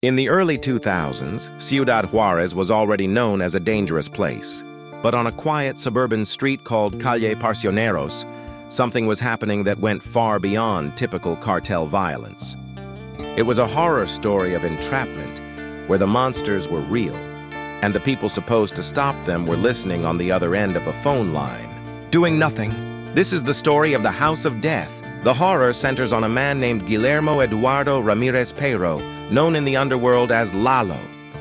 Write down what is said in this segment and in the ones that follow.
In the early 2000s, Ciudad Juarez was already known as a dangerous place. But on a quiet suburban street called Calle Parsioneros, something was happening that went far beyond typical cartel violence. It was a horror story of entrapment, where the monsters were real, and the people supposed to stop them were listening on the other end of a phone line, doing nothing. This is the story of the House of Death. The horror centers on a man named Guillermo Eduardo Ramirez Peiro, known in the underworld as Lalo.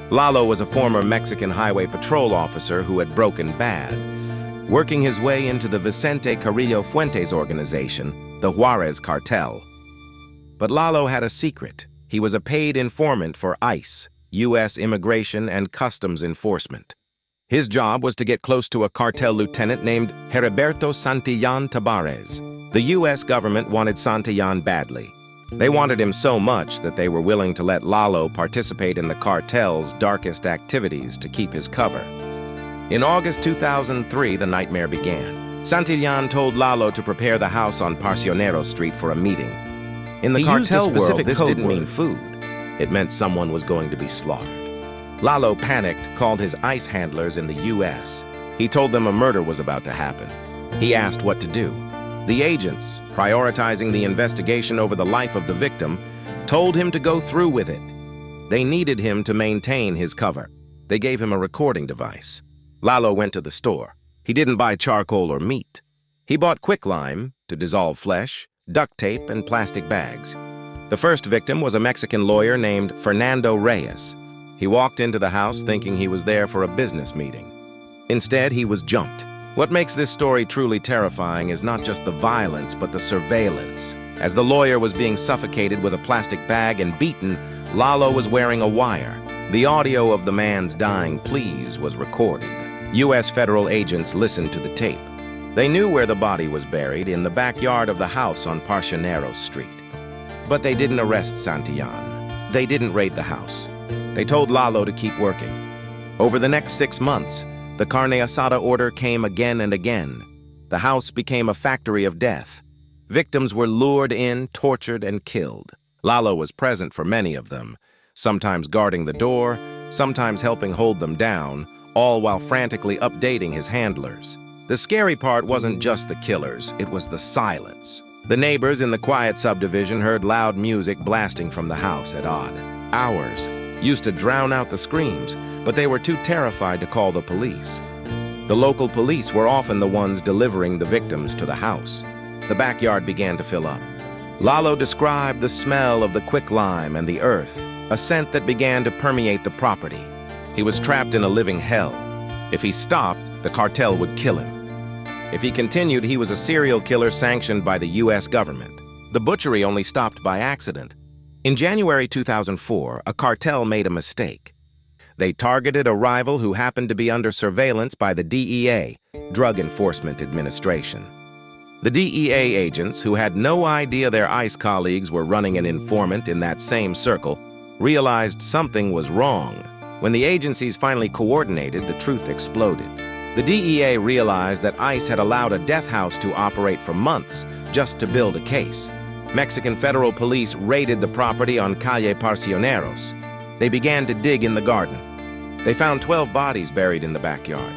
Lalo was a former Mexican highway patrol officer who had broken bad, working his way into the Vicente Carrillo Fuentes organization, the Juarez Cartel. But Lalo had a secret. He was a paid informant for ICE, U.S. Immigration and Customs Enforcement. His job was to get close to a cartel lieutenant named Heriberto Santillan Tabares. The U.S. government wanted Santillan badly. They wanted him so much that they were willing to let Lalo participate in the cartel's darkest activities to keep his cover. In August 2003, the nightmare began. Santillan told Lalo to prepare the house on Parsionero Street for a meeting. In the cartel world, this didn't mean food. It meant someone was going to be slaughtered. Lalo panicked, called his ICE handlers in the U.S. He told them a murder was about to happen. He asked what to do. The agents, prioritizing the investigation over the life of the victim, told him to go through with it. They needed him to maintain his cover. They gave him a recording device. Lalo went to the store. He didn't buy charcoal or meat. He bought quicklime to dissolve flesh, duct tape, and plastic bags. The first victim was a Mexican lawyer named Fernando Reyes. He walked into the house thinking he was there for a business meeting. Instead, he was jumped. What makes this story truly terrifying is not just the violence, but the surveillance. As the lawyer was being suffocated with a plastic bag and beaten, Lalo was wearing a wire. The audio of the man's dying pleas was recorded. U.S. federal agents listened to the tape. They knew where the body was buried, in the backyard of the house on Parsioneros Street. But they didn't arrest Santillan. They didn't raid the house. They told Lalo to keep working. Over the next 6 months, the carne asada order came again and again. The house became a factory of death. Victims were lured in, tortured, and killed. Lalo was present for many of them, sometimes guarding the door, sometimes helping hold them down, all while frantically updating his handlers. The scary part wasn't just the killers, it was the silence. The neighbors in the quiet subdivision heard loud music blasting from the house at odd hours. Used to drown out the screams, but they were too terrified to call the police. The local police were often the ones delivering the victims to the house. The backyard began to fill up. Lalo described the smell of the quicklime and the earth, a scent that began to permeate the property. He was trapped in a living hell. If he stopped, the cartel would kill him. If he continued, he was a serial killer sanctioned by the U.S. government. The butchery only stopped by accident. In January 2004, a cartel made a mistake. They targeted a rival who happened to be under surveillance by the DEA, Drug Enforcement Administration. The DEA agents, who had no idea their ICE colleagues were running an informant in that same circle, realized something was wrong. When the agencies finally coordinated, the truth exploded. The DEA realized that ICE had allowed a death house to operate for months just to build a case. Mexican federal police raided the property on Calle Parsioneros. They began to dig in the garden. They found 12 bodies buried in the backyard.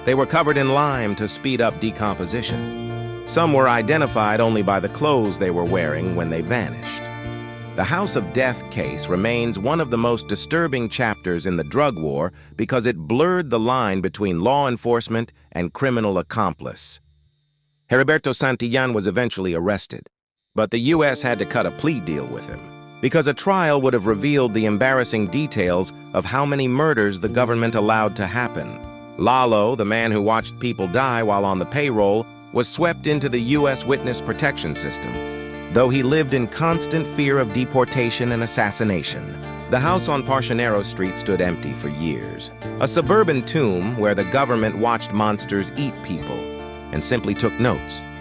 They were covered in lime to speed up decomposition. Some were identified only by the clothes they were wearing when they vanished. The House of Death case remains one of the most disturbing chapters in the drug war because it blurred the line between law enforcement and criminal accomplice. Heriberto Santillan was eventually arrested, but the U.S. had to cut a plea deal with him because a trial would have revealed the embarrassing details of how many murders the government allowed to happen. Lalo, the man who watched people die while on the payroll, was swept into the U.S. witness protection system, though he lived in constant fear of deportation and assassination. The house on Parsioneros Street stood empty for years, a suburban tomb where the government watched monsters eat people and simply took notes.